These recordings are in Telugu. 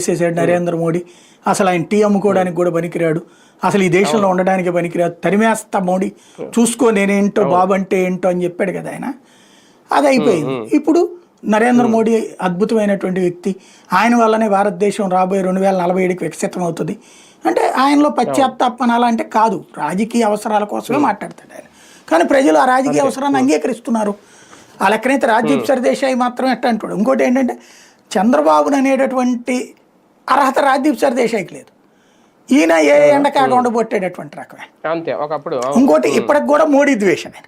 చేసేసాడు నరేంద్ర మోడీ. అసలు ఆయన టీ అమ్ముకోవడానికి కూడా పనికిరాడు, అసలు ఈ దేశంలో ఉండడానికి పనికిరాదు, తరిమేస్తా మోడీ చూసుకో నేనేంటో బాబు అంటే ఏంటో అని చెప్పాడు కదా ఆయన. అది అయిపోయింది. ఇప్పుడు నరేంద్ర మోడీ అద్భుతమైనటువంటి వ్యక్తి, ఆయన వల్లనే భారతదేశం రాబోయే 2047కి వికసితం అవుతుంది అంటే ఆయనలో పశ్చాత్తాపం అలా అంటే కాదు, రాజకీయ అవసరాల కోసమే మాట్లాడతాడు ఆయన. కానీ ప్రజలు ఆ రాజకీయ అవసరాన్ని అంగీకరిస్తున్నారు. ఆ లెక్కనైతే రాజ్దీప్ సర్దేశాయి మాత్రం ఎట్లా అంటాడు. ఇంకోటి ఏంటంటే చంద్రబాబుని అనేటటువంటి అర్హత రాజ్దీప్ సర్దేశాయికి లేదు. ఈయన ఏ ఎండ కాకుండా పొట్టేటటువంటి రకమే. ఇంకోటి ఇప్పటికి కూడా మోడీ ద్వేషమే.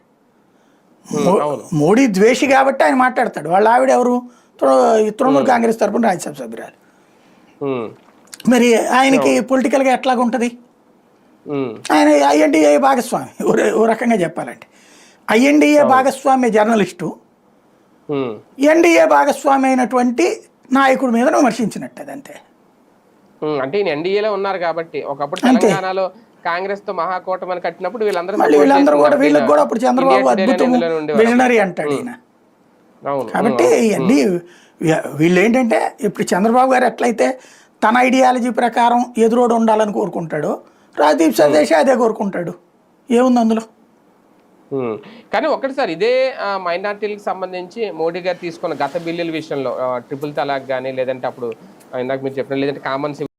మోడీ ద్వేషి కాబట్టి ఆయన మాట్లాడతాడు. వాళ్ళ ఆవిడ ఎవరు, తృణమూల్ కాంగ్రెస్ తరపున రాజ్యసభ సభ్యురాలు. మరి ఆయనకి పొలిటికల్గా ఎట్లాగుంటుంది? ఆయన ఐఎన్డీఏ భాగస్వామి, ఓ రకంగా చెప్పాలంటే ఐఎన్డీఏ భాగస్వామి జర్నలిస్టు, ఎన్డీఏ భాగస్వామి అయినటువంటి నాయకుడి మీద విమర్శించినట్టు. అదంతే. అంటే ఎన్డీఏలో ఉన్నారు కాబట్టి ఒకప్పుడు తెలంగాణలో కాంగ్రెస్ తో మహాకూటమి కట్టినప్పుడు వీళ్ళందరూ కూడా వీళ్ళకి కూడా అప్పుడు చంద్రబాబు అద్భుతం విజనరీ అంటాడు ఈయన. కాబట్టి ఇవన్నీ వీళ్ళు ఏంటంటే ఇప్పుడు చంద్రబాబు గారు ఎట్లయితే తన ఐడియాలజీ ప్రకారం ఎదురోడు ఉండాలని కోరుకుంటాడో రాజ్దీప్ సర్దేశాయ్ అదే కోరుకుంటాడు. ఏముంది అందులో? కానీ ఒకటిసారి ఇదే మైనార్టీలకు సంబంధించి మోడీ గారు తీసుకున్న గత బిల్లుల విషయంలో ట్రిపుల్ తలాక్ కానీ, లేదంటే అప్పుడు ఇందాక మీరు చెప్పిన లేదంటే కామన్